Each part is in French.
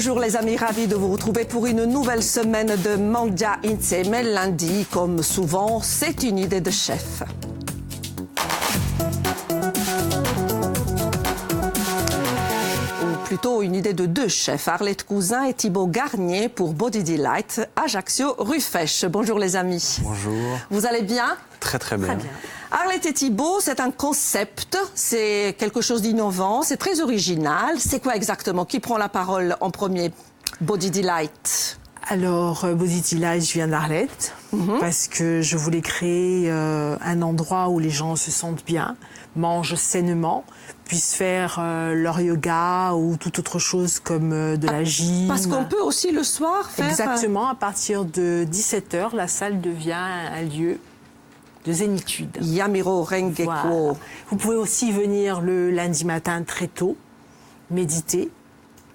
Bonjour les amis, ravis de vous retrouver pour une nouvelle semaine de Mangia Insieme. Lundi, comme souvent, c'est une idée de chef. Ou plutôt une idée de deux chefs, Arlette Cousin et Thibaut Garnier pour Body Delight, Ajaccio, rue Fesch. Bonjour les amis. Bonjour. Vous allez bien? Très très bien. Arlette et Thibaut, c'est un concept, c'est quelque chose d'innovant, c'est très original. C'est quoi exactement? Qui prend la parole en premier? Body Delight. Alors, Body Delight, je viens d'Arlette, parce que je voulais créer un endroit où les gens se sentent bien, mangent sainement, puissent faire leur yoga ou toute autre chose comme de la gym. Parce qu'on peut aussi le soir faire... Exactement, à partir de 17h, la salle devient un lieu de zénitude. Yamiro Rengeko. Voilà. Vous pouvez aussi venir le lundi matin très tôt, méditer.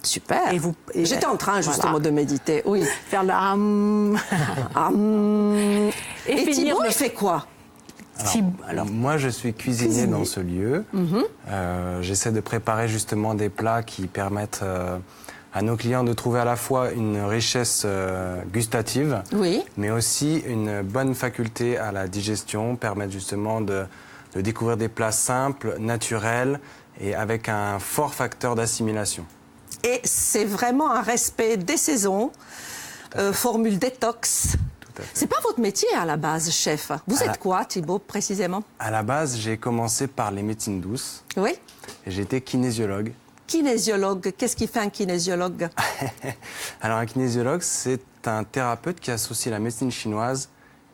Super. Et j'étais en train justement de méditer, oui. Faire le Et Thibaut, il fait quoi? Alors, moi, je suis cuisinier dans ce lieu. J'essaie de préparer justement des plats qui permettent à nos clients de trouver à la fois une richesse gustative, oui, mais aussi une bonne faculté à la digestion, permettre justement de découvrir des plats simples, naturels et avec un fort facteur d'assimilation. Et c'est vraiment un respect des saisons, formule détox. C'est pas votre métier à la base, chef. Vous êtes quoi, Thibaut, précisément? À la base, j'ai commencé par les médecines douces. Oui. J'étais kinésiologue. Kinésiologue, qu'est-ce qui fait un kinésiologue? Alors un kinésiologue, c'est un thérapeute qui associe la médecine chinoise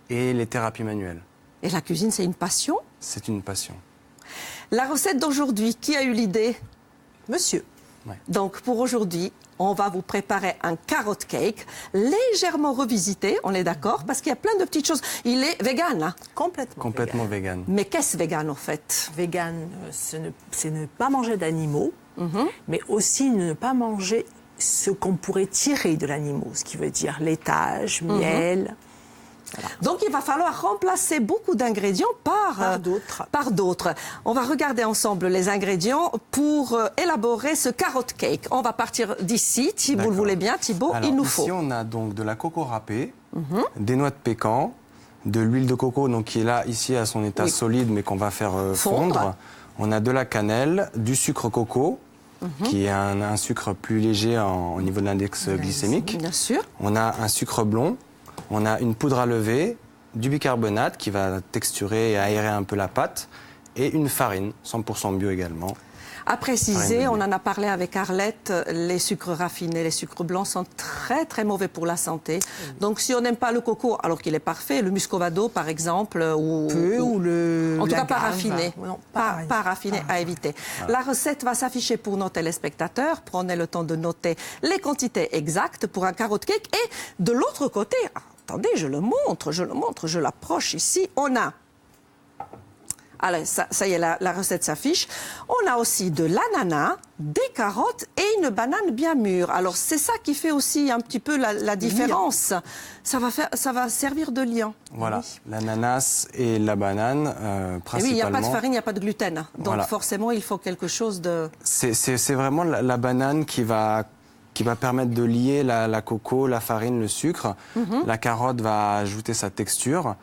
et les thérapies manuelles. Et la cuisine, c'est une passion? C'est une passion. La recette d'aujourd'hui, qui a eu l'idée? Monsieur. Ouais. Donc pour aujourd'hui, on va vous préparer un carrot cake légèrement revisité, on est d'accord? Parce qu'il y a plein de petites choses. Il est vegan, hein? Complètement vegan. Mais qu'est-ce vegan en fait? Vegan, c'est ne pas manger d'animaux, mais aussi ne pas manger ce qu'on pourrait tirer de l'animal, ce qui veut dire laitage, miel. Voilà. Donc il va falloir remplacer beaucoup d'ingrédients par d'autres. On va regarder ensemble les ingrédients pour élaborer ce carrot cake. On va partir d'ici, si vous le voulez bien, Thibaut. Alors, il nous faut. Ici, on a donc de la coco râpée, des noix de pécan, de l'huile de coco, donc qui est là ici à son état solide, mais qu'on va faire fondre. On a de la cannelle, du sucre coco, qui est un sucre plus léger au niveau de l'index glycémique. Bien sûr. On a un sucre blond. On a une poudre à lever, du bicarbonate qui va texturer et aérer un peu la pâte, et une farine, 100% bio également. À préciser, on en a parlé avec Arlette, les sucres raffinés, les sucres blancs sont très très mauvais pour la santé. Donc si on n'aime pas le coco, alors qu'il est parfait, le muscovado par exemple, ou en tout cas pas raffiné, pas raffiné à éviter. Voilà. La recette va s'afficher pour nos téléspectateurs. Prenez le temps de noter les quantités exactes pour un carrot cake. Et de l'autre côté, attendez, je le montre, je l'approche ici, on a... Allez, ça y est, la recette s'affiche. On a aussi de l'ananas, des carottes et une banane bien mûre. Alors, c'est ça qui fait aussi un petit peu la différence. Ça va servir de liant. Voilà, l'ananas et la banane, principalement. Et oui, il n'y a pas de farine, il n'y a pas de gluten. Donc, forcément, il faut quelque chose de... C'est vraiment la banane qui va permettre de lier la coco, la farine, le sucre. La carotte va ajouter sa texture.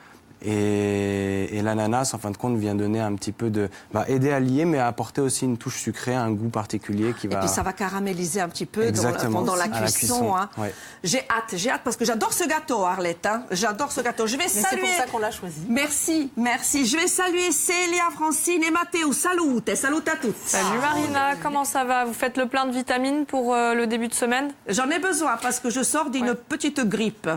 Et l'ananas, en fin de compte, vient donner un petit peu va aider à lier, mais à apporter aussi une touche sucrée, un goût particulier qui va... Et puis ça va caraméliser un petit peu pendant la cuisson. Hein. Ouais. J'ai hâte, parce que j'adore ce gâteau, Arlette. Hein. J'adore ce gâteau. Je vais saluer... C'est pour ça qu'on l'a choisi. Merci. Je vais saluer Célia, Francine et Mathéo. Salut à toutes. Salut Marina, comment ça va? Vous faites le plein de vitamines pour le début de semaine? J'en ai besoin parce que je sors d'une petite grippe.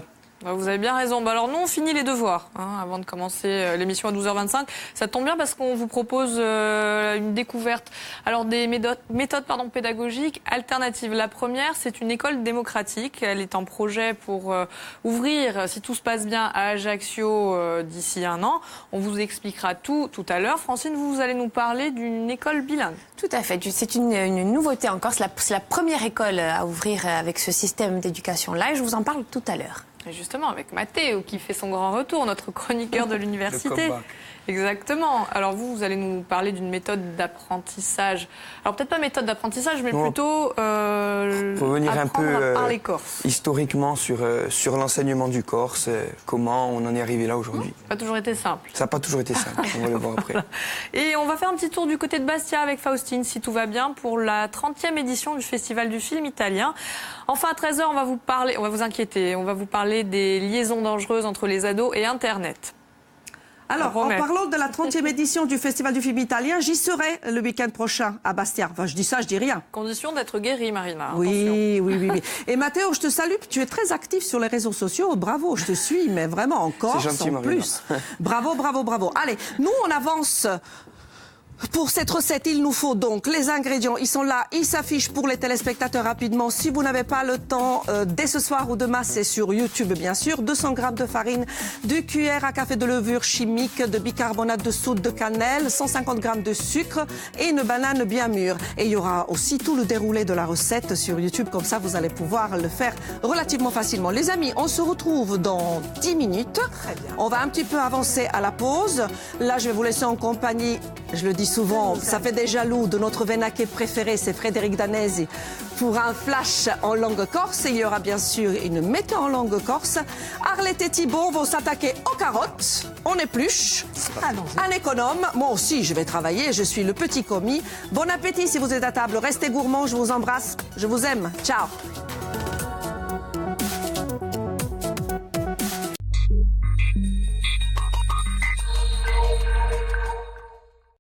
Vous avez bien raison. Alors nous, on finit les devoirs avant de commencer l'émission à 12h25. Ça tombe bien parce qu'on vous propose une découverte. Alors des méthodes pédagogiques alternatives. La première, c'est une école démocratique. Elle est en projet pour ouvrir, si tout se passe bien, à Ajaccio d'ici un an. On vous expliquera tout à l'heure. Francine, vous allez nous parler d'une école bilingue. Tout à fait. C'est une nouveauté encore. C'est la première école à ouvrir avec ce système d'éducation-là. Et je vous en parle tout à l'heure. Et justement, avec Mathéo qui fait son grand retour, notre chroniqueur de l'université. Exactement. Alors vous allez nous parler d'une méthode d'apprentissage. Alors peut-être pas méthode d'apprentissage, mais plutôt revenir un peu à parler corse. Historiquement sur l'enseignement du corse, comment on en est arrivé là aujourd'hui. Ça n'a pas toujours été simple. Ça n'a pas toujours été simple, on va le voir après. Et on va faire un petit tour du côté de Bastia avec Faustine, si tout va bien, pour la 30e édition du Festival du film italien. Enfin, à 13h, on va vous inquiéter, on va vous parler des liaisons dangereuses entre les ados et Internet. Alors, en parlant de la 30e édition du Festival du film italien, j'y serai le week-end prochain à Bastia. Enfin, je dis ça, je dis rien. Condition d'être guéri, Marina. Oui, oui. Et Mathéo, je te salue. Tu es très actif sur les réseaux sociaux. Bravo, je te suis, mais vraiment en Corse, gentil, en plus. Bravo. Allez, nous, on avance. Pour cette recette, il nous faut donc les ingrédients. Ils sont là, ils s'affichent pour les téléspectateurs rapidement. Si vous n'avez pas le temps, dès ce soir ou demain, c'est sur YouTube bien sûr. 200 g de farine, 2 cuillères à café de levure chimique, de bicarbonate de soude de cannelle, 150 g de sucre et une banane bien mûre. Et il y aura aussi tout le déroulé de la recette sur YouTube. Comme ça, vous allez pouvoir le faire relativement facilement. Les amis, on se retrouve dans 10 minutes. Très bien. On va un petit peu avancer à la pause. Là, je vais vous laisser en compagnie, je le dis souvent, ça fait des jaloux de notre vénaquet préféré, c'est Frédéric Danesi, pour un flash en langue corse. Et il y aura bien sûr une météo en langue corse. Arlette et Thibault vont s'attaquer aux carottes. On épluche. Un économe. Moi aussi, je vais travailler. Je suis le petit commis. Bon appétit si vous êtes à table. Restez gourmands. Je vous embrasse. Je vous aime. Ciao.